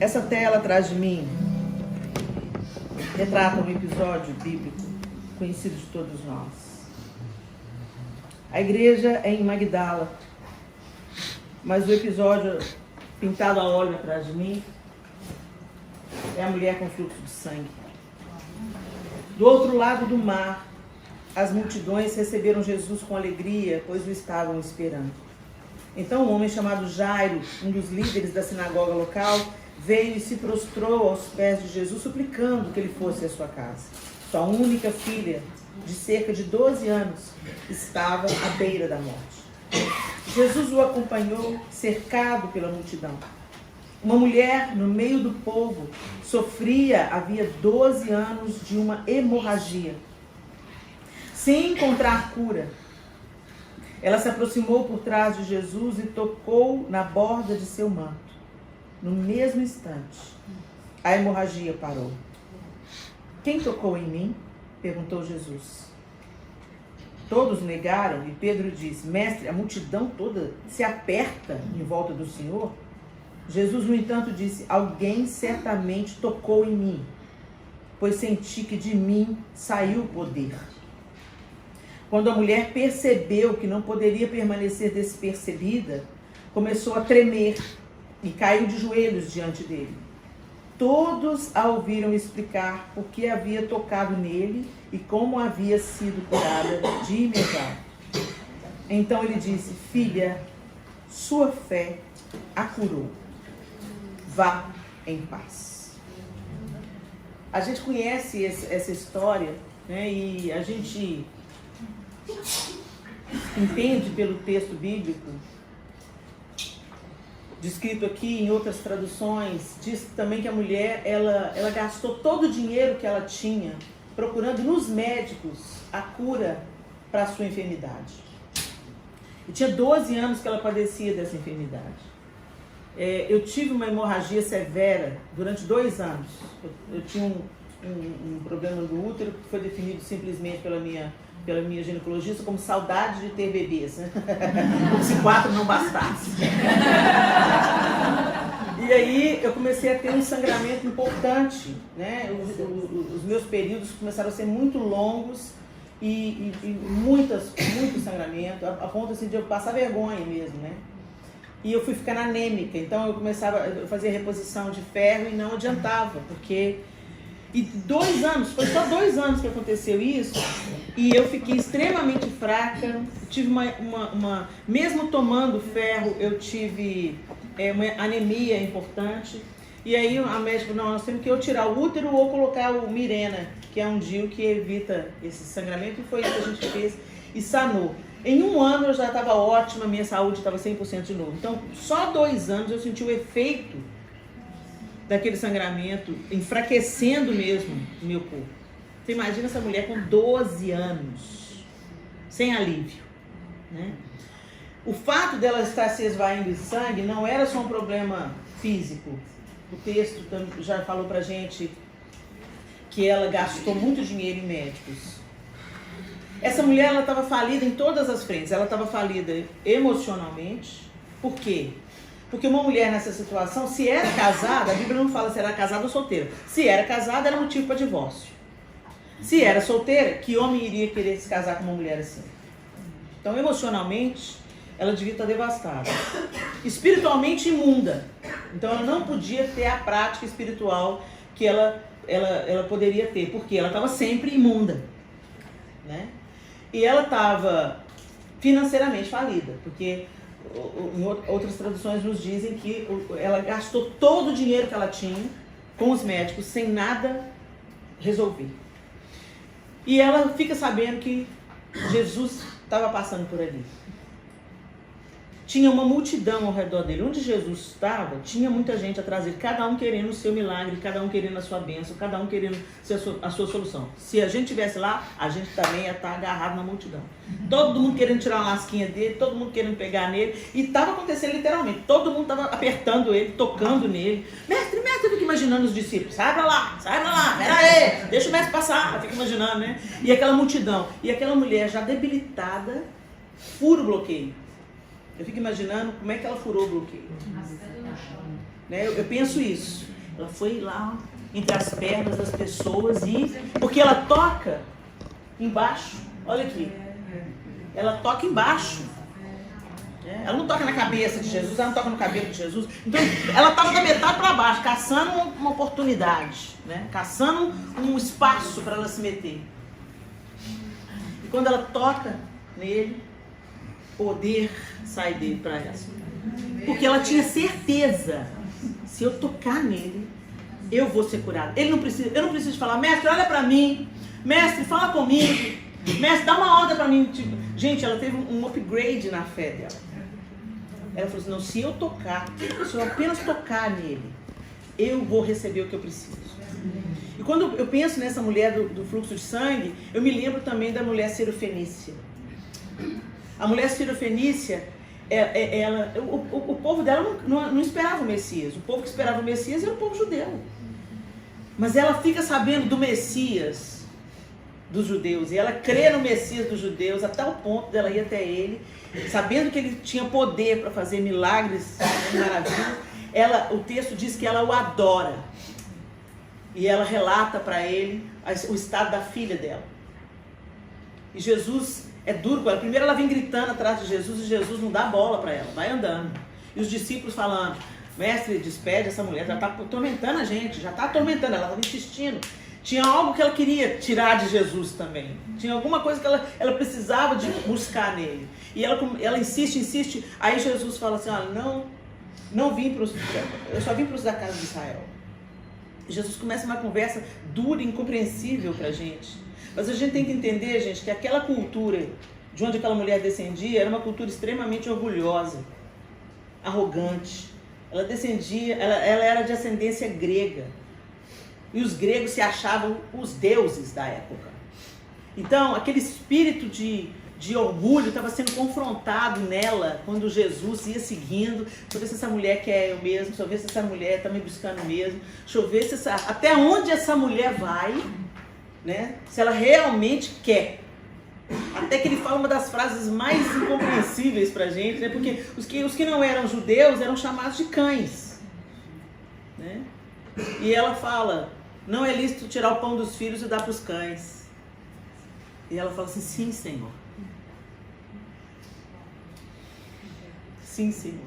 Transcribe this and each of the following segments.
Essa tela atrás de mim retrata um episódio bíblico conhecido de todos nós. A igreja é em Magdala, mas o episódio pintado a óleo atrás de mim é a mulher com fluxo de sangue. Do outro lado do mar, as multidões receberam Jesus com alegria, pois o estavam esperando. Então um homem chamado Jairo, um dos líderes da sinagoga local, veio e se prostrou aos pés de Jesus, suplicando que ele fosse à sua casa. Sua única filha, de cerca de 12 anos, estava à beira da morte. Jesus o acompanhou, cercado pela multidão. Uma mulher, no meio do povo, sofria havia 12 anos de uma hemorragia. Sem encontrar cura, ela se aproximou por trás de Jesus e tocou na borda de seu manto. No mesmo instante, a hemorragia parou. Quem tocou em mim? Perguntou Jesus. Todos negaram e Pedro disse: Mestre, a multidão toda se aperta em volta do Senhor. Jesus, no entanto, disse: alguém certamente tocou em mim, pois senti que de mim saiu o poder. Quando a mulher percebeu que não poderia permanecer despercebida, começou a tremer e caiu de joelhos diante dele. Todos a ouviram explicar por que havia tocado nele e como havia sido curada de imediato. Então ele disse: filha, sua fé a curou. Vá em paz. A gente conhece essa história, né? E a gente entende pelo texto bíblico, descrito aqui em outras traduções, diz também que a mulher, ela gastou todo o dinheiro que ela tinha procurando nos médicos a cura para a sua enfermidade. E tinha 12 anos que ela padecia dessa enfermidade. Eu tive uma hemorragia severa durante 2 anos. Eu tinha um problema do útero que foi definido simplesmente pela minha ginecologista como saudade de ter bebês, né? Como se 4 não bastasse. E aí eu comecei a ter um sangramento importante, né? Os meus períodos começaram a ser muito longos e muito sangramento, a ponto assim, de eu passar vergonha mesmo, né? E eu fui ficando anêmica, então eu fazia reposição de ferro e não adiantava, porque... E 2 anos, foi só 2 anos que aconteceu isso, e eu fiquei extremamente fraca, tive mesmo tomando ferro, eu tive uma anemia importante, e aí a médica falou: não, nós temos que ou tirar o útero ou colocar o Mirena, que é um DIU que evita esse sangramento, e foi isso que a gente fez, e sanou. Em 1 ano eu já estava ótima, minha saúde estava 100% de novo. Então, só 2 anos eu senti o efeito daquele sangramento, enfraquecendo mesmo o meu corpo. Você imagina essa mulher com 12 anos, sem alívio, né? O fato dela estar se esvaindo em sangue não era só um problema físico. O texto já falou pra gente que ela gastou muito dinheiro em médicos. Essa mulher, ela estava falida em todas as frentes. Ela estava falida emocionalmente. Por quê? Porque uma mulher nessa situação, se era casada, a Bíblia não fala se era casada ou solteira. Se era casada, era motivo para divórcio. Se era solteira, que homem iria querer se casar com uma mulher assim? Então, emocionalmente, ela devia estar devastada. Espiritualmente, imunda. Então, ela não podia ter a prática espiritual que ela poderia ter, porque ela estava sempre imunda, né? E ela estava financeiramente falida, porque em outras traduções nos dizem que ela gastou todo o dinheiro que ela tinha com os médicos sem nada resolver. E ela fica sabendo que Jesus estava passando por ali. Tinha uma multidão ao redor dele. Onde Jesus estava, tinha muita gente atrás dele, cada um querendo o seu milagre, cada um querendo a sua bênção, cada um querendo a sua solução. Se a gente estivesse lá, a gente também ia estar agarrado na multidão. Todo mundo querendo tirar uma lasquinha dele, todo mundo querendo pegar nele. E estava acontecendo literalmente. Todo mundo estava apertando ele, tocando nele. Mestre, eu fico imaginando os discípulos. Sai pra lá, pera aí, deixa o mestre passar. Eu fico imaginando, né? E aquela multidão. E aquela mulher já debilitada, fura o bloqueio. Eu fico imaginando como é que ela furou o bloqueio. Né? Eu penso isso. Ela foi lá entre as pernas das pessoas porque ela toca embaixo. Olha aqui. Ela toca embaixo. Ela não toca na cabeça de Jesus, ela não toca no cabelo de Jesus. Então, ela estava da metade para baixo, caçando uma oportunidade, né? Caçando um espaço para ela se meter. E quando ela toca nele, poder sai dele para ela. Porque ela tinha certeza, se eu tocar nele, eu vou ser curada. Eu não preciso falar, mestre, olha para mim, mestre, fala comigo, mestre, dá uma ordem para mim. Tipo, gente, ela teve um upgrade na fé dela. Ela falou assim, não, se eu apenas tocar nele, eu vou receber o que eu preciso. E quando eu penso nessa mulher do fluxo de sangue, eu me lembro também da mulher sirofenícia. A mulher sirofenícia, o povo dela não esperava o Messias. O povo que esperava o Messias era o povo judeu. Mas ela fica sabendo do Messias dos judeus, e ela crê no Messias dos judeus até o ponto dela ir até ele, sabendo que ele tinha poder para fazer milagres e maravilhas. O texto diz que ela o adora, e ela relata para ele o estado da filha dela. E Jesus é duro com ela. Primeiro ela vem gritando atrás de Jesus, e Jesus não dá bola para ela, vai andando. E os discípulos falando, mestre, despede essa mulher, já está atormentando a gente, já está atormentando, ela estava insistindo. Tinha algo que ela queria tirar de Jesus também. Tinha alguma coisa que ela precisava de buscar nele. E ela insiste. Aí Jesus fala assim, olha, não vim para eu só vim para os da casa de Israel. E Jesus começa uma conversa dura e incompreensível para a gente. Mas a gente tem que entender, gente, que aquela cultura de onde aquela mulher descendia era uma cultura extremamente orgulhosa, arrogante. Ela era de ascendência grega. E os gregos se achavam os deuses da época. Então, aquele espírito de orgulho estava sendo confrontado nela quando Jesus ia seguindo. Deixa eu ver se essa mulher quer eu mesmo, deixa eu ver se essa mulher está me buscando mesmo, deixa eu ver até onde essa mulher vai, né? Se ela realmente quer. Até que ele fala uma das frases mais incompreensíveis para a gente, né? Porque os que não eram judeus eram chamados de cães, né? E ela fala, não é lícito tirar o pão dos filhos e dar para os cães. E ela fala assim, sim, Senhor. Sim, Senhor.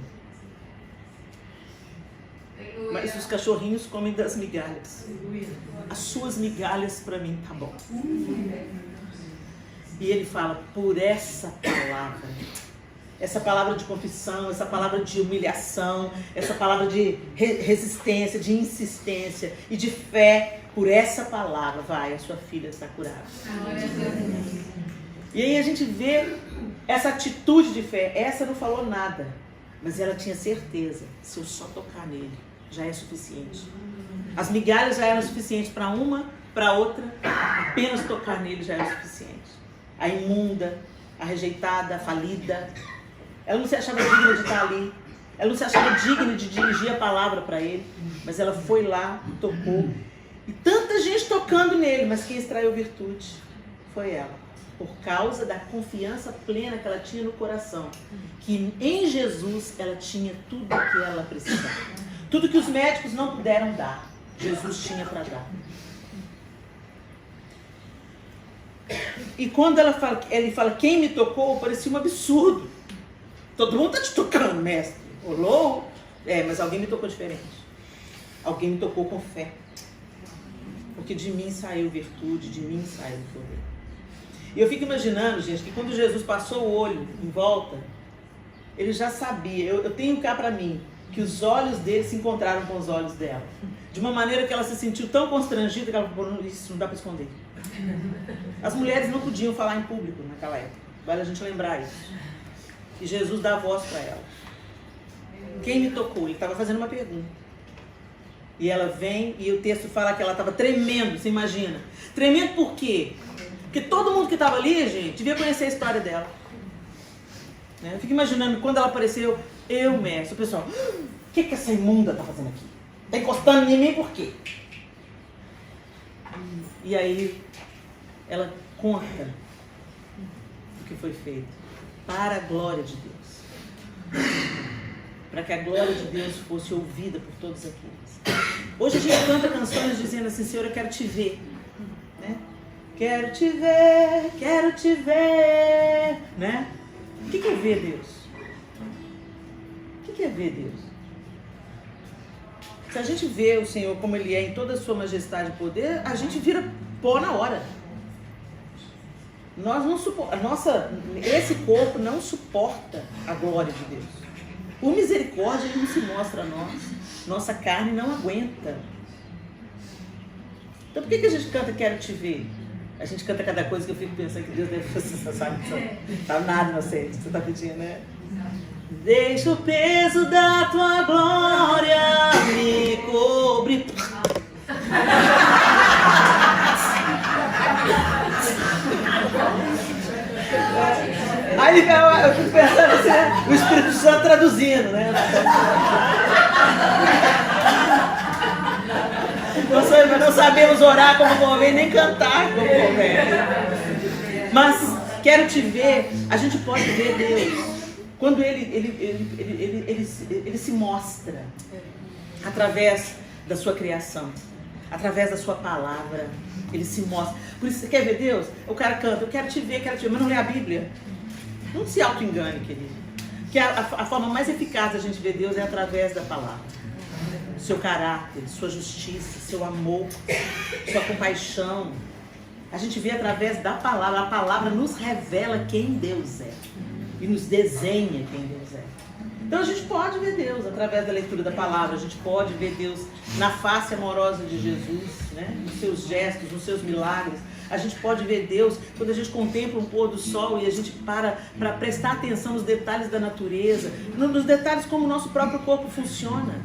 Mas os cachorrinhos comem das migalhas. As suas migalhas para mim tá bom. E ele fala, por essa palavra de confissão, essa palavra de humilhação, essa palavra de resistência, de insistência e de fé, por essa palavra, a sua filha está curada. E aí a gente vê essa atitude de fé. Essa não falou nada, mas ela tinha certeza, se eu só tocar nele, já é suficiente. As migalhas já eram suficientes para uma, para outra, apenas tocar nele já era suficiente. A imunda, a rejeitada, a falida, ela não se achava digna de estar ali, ela não se achava digna de dirigir a palavra para ele, mas ela foi lá, tocou, e tanta gente tocando nele, mas quem extraiu virtude foi ela, por causa da confiança plena que ela tinha no coração, que em Jesus ela tinha tudo o que ela precisava, tudo que os médicos não puderam dar, Jesus tinha para dar. E quando ele fala, quem me tocou, parecia um absurdo. Todo mundo está te tocando, mestre. Olô? Mas alguém me tocou diferente. Alguém me tocou com fé. Porque de mim saiu virtude, de mim saiu poder. E eu fico imaginando, gente, que quando Jesus passou o olho em volta, ele já sabia. Eu tenho cá para mim que os olhos dele se encontraram com os olhos dela. De uma maneira que ela se sentiu tão constrangida que ela falou, isso não dá para esconder. As mulheres não podiam falar em público naquela época. Vale a gente lembrar isso. E Jesus dá a voz para ela. Quem me tocou? Ele estava fazendo uma pergunta. E ela vem e o texto fala que ela estava tremendo, você imagina. Tremendo por quê? Porque todo mundo que estava ali, gente, devia conhecer a história dela. Eu fico imaginando quando ela apareceu, mestre, o pessoal, o que essa imunda está fazendo aqui? Está encostando em mim por quê? E aí ela conta o que foi feito para a glória de Deus, para que a glória de Deus fosse ouvida por todos aqueles. Hoje a gente canta canções dizendo assim, Senhor, eu quero te ver. Né? Quero te ver. Né? O que é ver Deus? O que é ver Deus? Se a gente vê o Senhor como Ele é em toda a sua majestade e poder, a gente vira pó na hora. Nós não esse corpo não suporta a glória de Deus. Por misericórdia, Ele não se mostra a nós. Nossa carne não aguenta. Então por que a gente canta Quero Te Ver? A gente canta cada coisa que eu fico pensando que Deus deve fazer, você sabe? Tá nada inocente, você tá pedindo, né? Deixa o peso da tua glória me cobrir. Aí eu fico pensando assim, o Espírito Santo traduzindo, né? Não sabemos orar como convém, nem cantar como convém. Mas quero te ver, a gente pode ver Deus quando ele se mostra através da sua criação, através da sua palavra. Ele se mostra. Por isso, você quer ver Deus? O cara canta, eu quero te ver, mas não lê a Bíblia. Não se auto-engane, querido. Porque a forma mais eficaz da gente ver Deus é através da palavra. Seu caráter, sua justiça, seu amor, sua compaixão. A gente vê através da palavra. A palavra nos revela quem Deus é. E nos desenha quem Deus é. Então a gente pode ver Deus através da leitura da palavra. A gente pode ver Deus na face amorosa de Jesus, né? Nos seus gestos, nos seus milagres. A gente pode ver Deus quando a gente contempla um pôr do sol e a gente para prestar atenção nos detalhes da natureza, nos detalhes como o nosso próprio corpo funciona.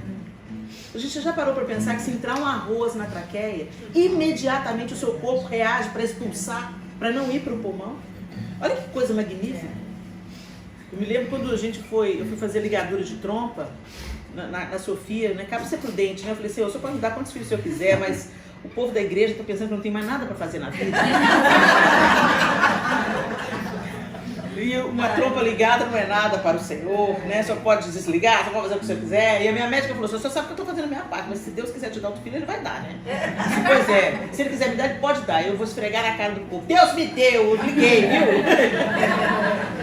A gente já parou para pensar que se entrar um arroz na traqueia, imediatamente o seu corpo reage para expulsar, para não ir para o pulmão? Olha que coisa magnífica. Eu me lembro quando eu fui fazer ligadura de trompa na Sofia, né? Cabe ser prudente, né? Eu falei assim, eu só pode me dar quantos filhos o senhor quiser, mas o povo da igreja está pensando que não tem mais nada para fazer na vida. E uma trompa ligada não é nada para o Senhor, né? Só pode desligar, só pode fazer o que o senhor quiser. E a minha médica falou, o senhor sabe que eu estou fazendo a minha parte, mas se Deus quiser te dar outro filho, Ele vai dar, né? Pois é, se Ele quiser me dar, Ele pode dar. Eu vou esfregar na cara do povo. Deus me deu, eu liguei, viu?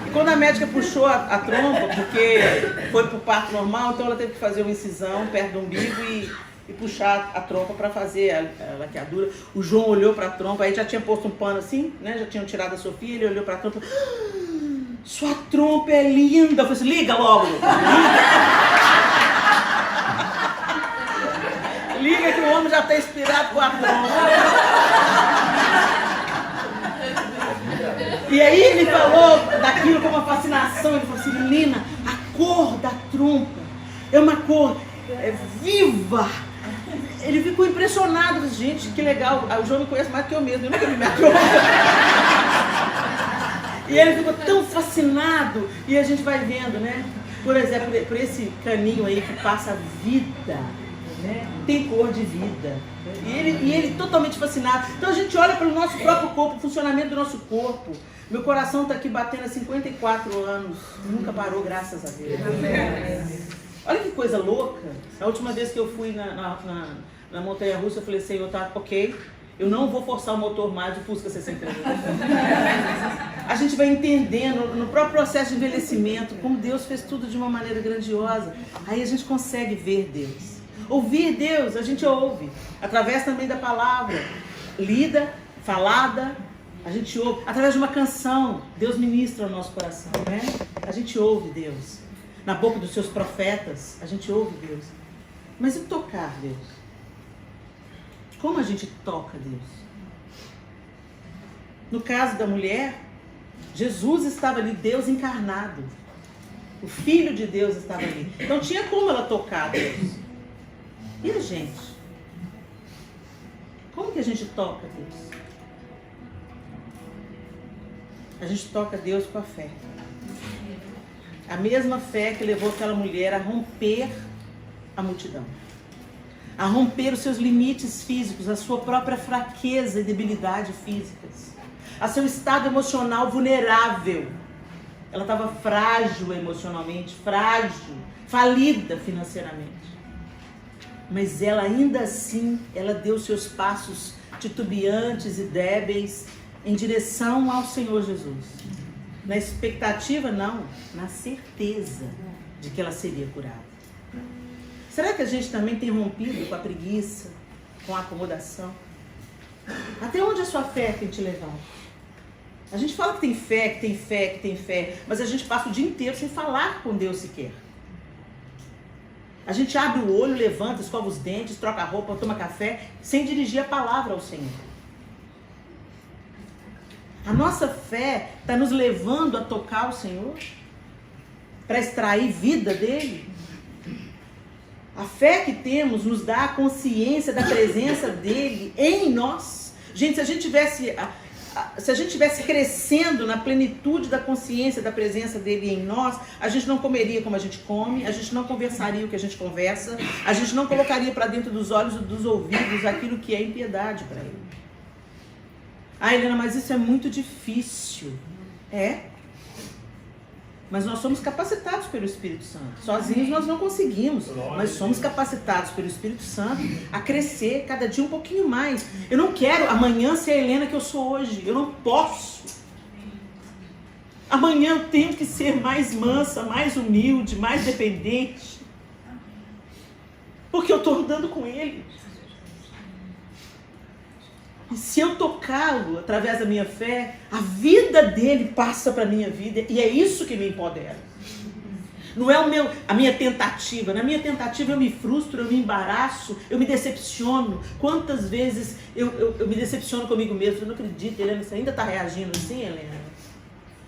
E quando a médica puxou a trompa, porque foi para o parto normal, então ela teve que fazer uma incisão perto do umbigo e puxar a trompa para fazer a laqueadura. O João olhou para a trompa, aí já tinha posto um pano assim, né? Já tinham tirado a Sofia, ele olhou para a trompa. Sua trompa é linda. Eu falei assim, liga logo. Liga que o homem já está inspirado com a trompa. E aí ele falou daquilo com uma fascinação. Ele falou assim, menina, a cor da trompa é uma cor viva. Ele ficou impressionado. Gente, que legal. O João me conhece mais do que eu mesmo. Eu nunca vi minha trompa. E ele ficou tão fascinado. E a gente vai vendo, né? Por exemplo, por esse caninho aí que passa vida, né? Tem cor de vida. E ele totalmente fascinado. Então a gente olha para o nosso próprio corpo, o funcionamento do nosso corpo. Meu coração está aqui batendo há 54 anos. Nunca parou, graças a Deus. Olha que coisa louca. A última vez que eu fui na montanha-russa, eu falei, Senhor, tá ok. Eu não vou forçar o motor mais do Fusca 63. A gente vai entendendo no próprio processo de envelhecimento como Deus fez tudo de uma maneira grandiosa. Aí a gente consegue ver Deus. Ouvir Deus, a gente ouve. Através também da palavra. Lida, falada, a gente ouve. Através de uma canção, Deus ministra ao nosso coração, né? A gente ouve Deus. Na boca dos seus profetas, a gente ouve Deus. Mas e tocar Deus? Como a gente toca Deus? No caso da mulher, Jesus estava ali, Deus encarnado. O Filho de Deus estava ali. Então tinha como ela tocar Deus. E a gente? Como que a gente toca Deus? A gente toca Deus com a fé. A mesma fé que levou aquela mulher a romper a multidão. A romper os seus limites físicos, a sua própria fraqueza e debilidade físicas, a seu estado emocional vulnerável. Ela estava frágil emocionalmente, frágil, falida financeiramente. mas ela ainda assim, ela deu seus passos titubeantes e débeis em direção ao Senhor Jesus. Na expectativa, não, na certeza de que ela seria curada. Será que a gente também tem rompido com a preguiça, com a acomodação? Até onde a sua fé tem te levado? A gente fala que tem fé, que tem fé, que tem fé, mas a gente passa o dia inteiro sem falar com Deus sequer. A gente abre o olho, levanta, escova os dentes, troca a roupa, toma café, sem dirigir a palavra ao Senhor. A nossa fé está nos levando a tocar o Senhor? Para extrair vida dele? A fé que temos nos dá a consciência da presença dele em nós. Gente, se a gente tivesse crescendo na plenitude da consciência da presença dele em nós, a gente não comeria como a gente come, a gente não conversaria o que a gente conversa, a gente não colocaria para dentro dos olhos e dos ouvidos aquilo que é impiedade para ele. Ah, Helena, mas isso é muito difícil. É. Mas nós somos capacitados pelo Espírito Santo. Sozinhos nós não conseguimos, mas somos capacitados pelo Espírito Santo a crescer cada dia um pouquinho mais. Eu não quero amanhã ser a Helena que eu sou hoje. Eu não posso. Amanhã eu tenho que ser mais mansa, mais humilde, mais dependente. Porque eu estou andando com Ele. E se eu tocá-lo através da minha fé, a vida dele passa para a minha vida. E é isso que me empodera. Não é a minha tentativa. Na minha tentativa eu me frustro, eu me embaraço, eu me decepciono. Quantas vezes eu me decepciono comigo mesmo? Eu não acredito, Helena, você ainda está reagindo assim, Helena?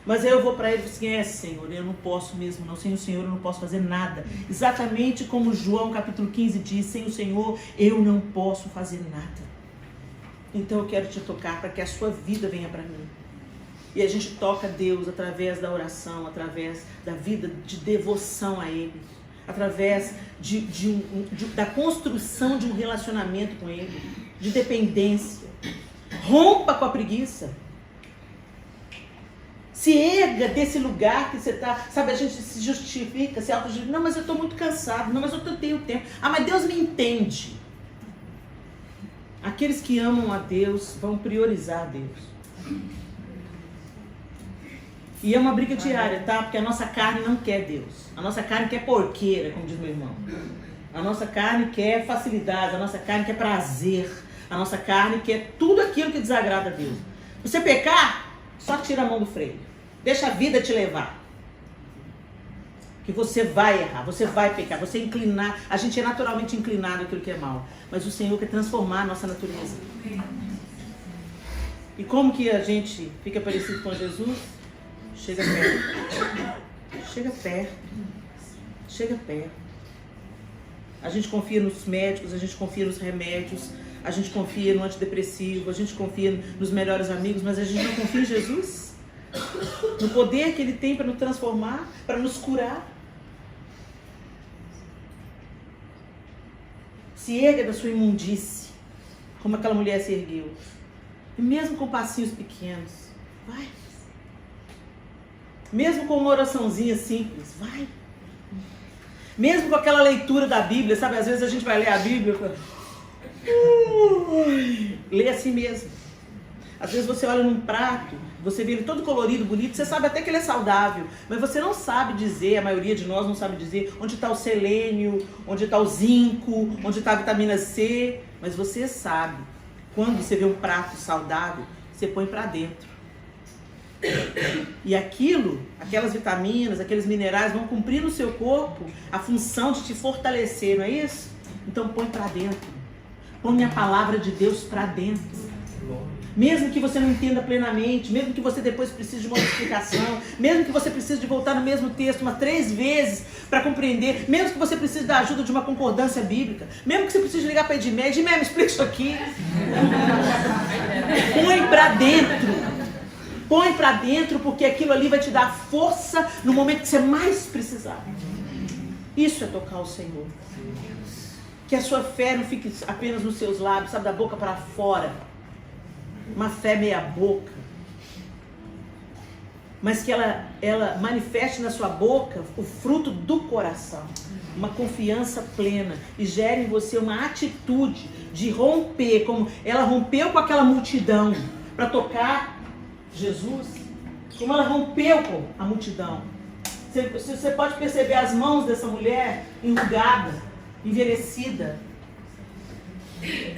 Mas aí eu vou para ele e falo assim, Senhor, eu não posso mesmo não. Sem o Senhor eu não posso fazer nada. Exatamente como João capítulo 15 diz, sem o Senhor eu não posso fazer nada. Então eu quero te tocar para que a sua vida venha para mim. E a gente toca Deus através da oração, através da vida de devoção a Ele, através da construção de um relacionamento com Ele, de dependência. Rompa com a preguiça. Se erga desse lugar que você está, sabe, a gente se justifica, se auto-justifica. Não, mas eu estou muito cansado, não, mas eu tenho tempo. Ah, mas Deus me entende. Aqueles que amam a Deus vão priorizar a Deus. E é uma briga diária, tá? Porque a nossa carne não quer Deus. A nossa carne quer porqueira, como diz meu irmão. A nossa carne quer facilidade, a nossa carne quer prazer. A nossa carne quer tudo aquilo que desagrada a Deus. Você pecar, só tira a mão do freio. Deixa a vida te levar. Que você vai errar, você vai pecar, você é inclinar. A gente é naturalmente inclinado àquilo que é mal. Mas o Senhor quer transformar a nossa natureza. E como que a gente fica parecido com Jesus? Chega perto. Chega perto. Chega perto. A gente confia nos médicos, a gente confia nos remédios, a gente confia no antidepressivo, a gente confia nos melhores amigos, mas a gente não confia em Jesus? No poder que Ele tem para nos transformar, para nos curar? Se erga da sua imundície, como aquela mulher se ergueu. E mesmo com passinhos pequenos, vai. Mesmo com uma oraçãozinha simples, vai. Mesmo com aquela leitura da Bíblia, sabe? Às vezes a gente vai ler a Bíblia e lê assim mesmo. Às vezes você olha num prato, você vê ele todo colorido, bonito, você sabe até que ele é saudável, mas você não sabe dizer, a maioria de nós não sabe dizer onde está o selênio, onde está o zinco, onde está a vitamina C, mas você sabe, quando você vê um prato saudável, você põe para dentro. E aquelas vitaminas, aqueles minerais vão cumprir no seu corpo a função de te fortalecer, não é isso? Então põe para dentro. Põe a palavra de Deus para dentro. Mesmo que você não entenda plenamente, mesmo que você depois precise de uma explicação, mesmo que você precise de voltar no mesmo texto umas 3 vezes para compreender, mesmo que você precise da ajuda de uma concordância bíblica, mesmo que você precise ligar para Edmé, me explica isso aqui. Põe para dentro. Põe para dentro, porque aquilo ali vai te dar força no momento que você mais precisar. Isso é tocar o Senhor. Que a sua fé não fique apenas nos seus lábios, sabe, da boca para fora. Uma fé meia boca. mas que ela manifeste na sua boca o fruto do coração, uma confiança plena, e gere em você uma atitude de romper, como ela rompeu com aquela multidão para tocar Jesus, como ela rompeu com a multidão. Você pode perceber as mãos dessa mulher enrugada, envelhecida,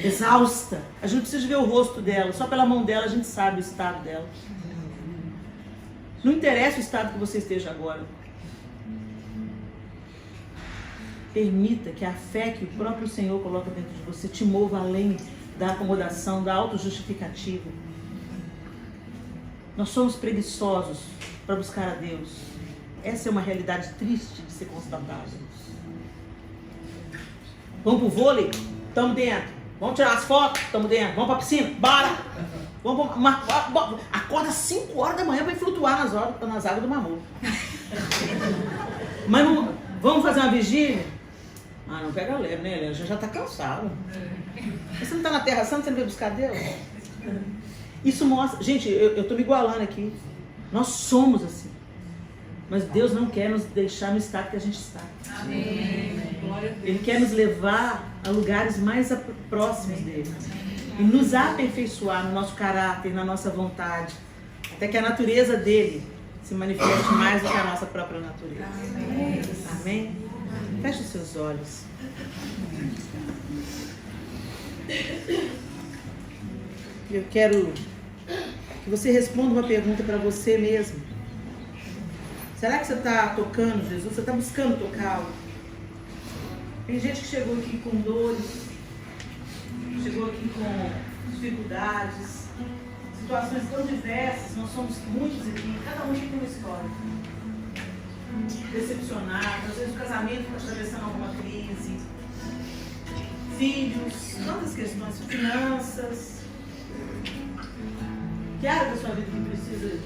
exausta. A gente precisa ver o rosto dela, só pela mão dela a gente sabe o estado dela. Não interessa o estado que você esteja agora. Permita que a fé que o próprio Senhor coloca dentro de você te mova além da acomodação, da autojustificativa. Nós somos preguiçosos para buscar a Deus. Essa é uma realidade triste de ser constatada. Vamos pro vôlei? Estamos dentro. Vamos tirar as fotos? Estamos dentro. Vamos para a piscina? Bora! Acorda às 5 horas da manhã para ir flutuar nas águas do Mar Morto. Mas não, vamos fazer uma vigília? Ah, não pega leve, né, Helena? Já está cansado. Você não está na Terra Santa, você não veio buscar Deus? Isso mostra... Gente, eu estou me igualando aqui. Nós somos assim. Mas Deus não quer nos deixar no estado que a gente está. Amém. Ele quer nos levar a lugares mais próximos dele. E nos aperfeiçoar no nosso caráter, na nossa vontade. Até que a natureza dele se manifeste mais do que a nossa própria natureza. Amém? Amém? Feche os seus olhos. Eu quero que você responda uma pergunta para você mesmo. Será que você está tocando Jesus? Você está buscando tocá-lo? Tem gente que chegou aqui com dores, chegou aqui com dificuldades, situações tão diversas. Nós somos muitos aqui, cada um aqui tem uma história. Decepcionado, às vezes o casamento está atravessando alguma crise, filhos, tantas questões, finanças. Que área da sua vida que precisa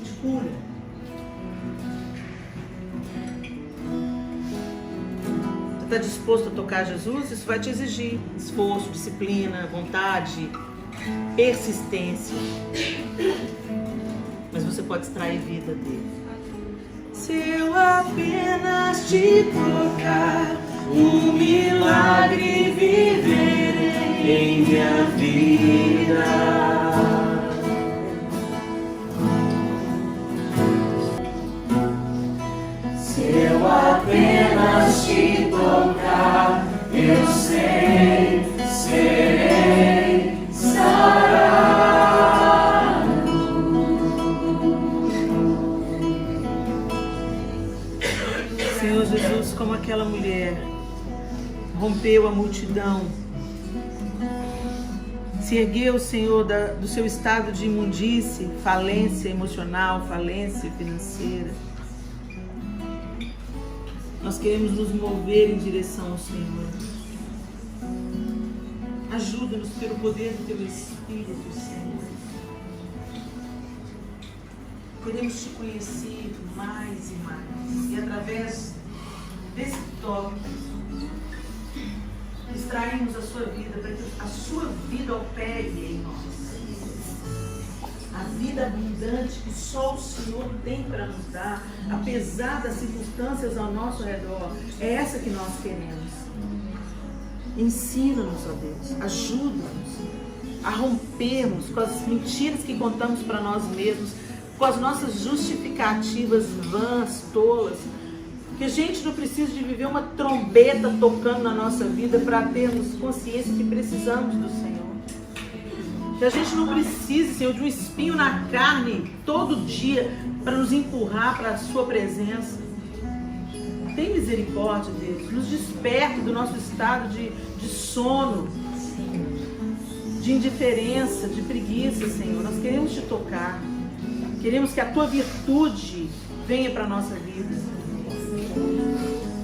de cura? Você está disposto a tocar Jesus? Isso vai te exigir esforço, disciplina, vontade, persistência. Mas você pode extrair vida dele. Se eu apenas te tocar, um milagre viverei em minha vida. Se eu apenas te tocar, eu sei, serei sarado. Senhor Jesus, como aquela mulher rompeu a multidão, se ergueu, Senhor, do seu estado de imundície, falência emocional, falência financeira. Nós queremos nos mover em direção ao Senhor. Ajuda-nos pelo poder do Teu Espírito, Senhor. Queremos Te conhecer mais e mais. E através desse toque, extraímos a Sua vida, para que a Sua vida opere em nós. A vida abundante que só o Senhor tem para nos dar, apesar das circunstâncias ao nosso redor, é essa que nós queremos. Ensina-nos, ó Deus, ajuda-nos a rompermos com as mentiras que contamos para nós mesmos, com as nossas justificativas vãs, tolas, que a gente não precisa de viver uma trombeta tocando na nossa vida para termos consciência que precisamos do Senhor. Que a gente não precise, Senhor, de um espinho na carne todo dia para nos empurrar para a Sua presença. Tem misericórdia, Deus. Nos desperta do nosso estado de sono, de indiferença, de preguiça, Senhor. Nós queremos Te tocar. Queremos que a Tua virtude venha para a nossa vida.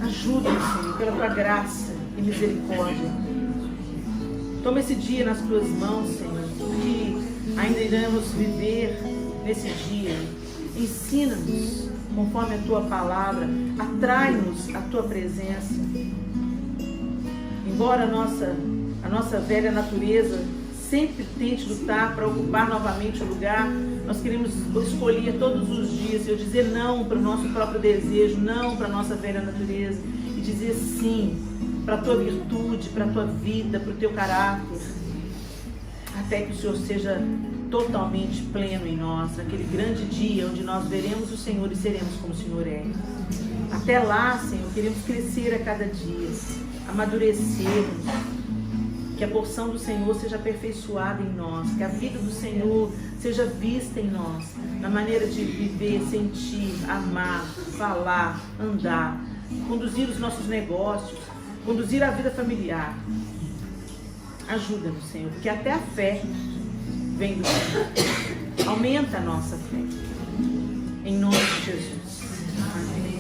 Ajuda-nos, Senhor, pela Tua graça e misericórdia. Toma esse dia nas Tuas mãos, Senhor, que ainda iremos viver nesse dia. Ensina-nos conforme a Tua palavra, atrai-nos a Tua presença. Embora a nossa velha natureza sempre tente lutar para ocupar novamente o lugar, Nós queremos escolher todos os dias, Senhor, dizer não para o nosso próprio desejo, não para a nossa velha natureza, e dizer sim para a tua virtude, para a tua vida, para o teu caráter, até que o Senhor seja totalmente pleno em nós, naquele grande dia onde nós veremos o Senhor e seremos como o Senhor é. Até lá, Senhor, queremos crescer a cada dia, amadurecermos, que a porção do Senhor seja aperfeiçoada em nós, que a vida do Senhor seja vista em nós, na maneira de viver, sentir, amar, falar, andar, conduzir os nossos negócios, conduzir a vida familiar. Ajuda-nos, Senhor, porque até a fé vem do Senhor. Aumenta a nossa fé. Em nome de Jesus. Amém.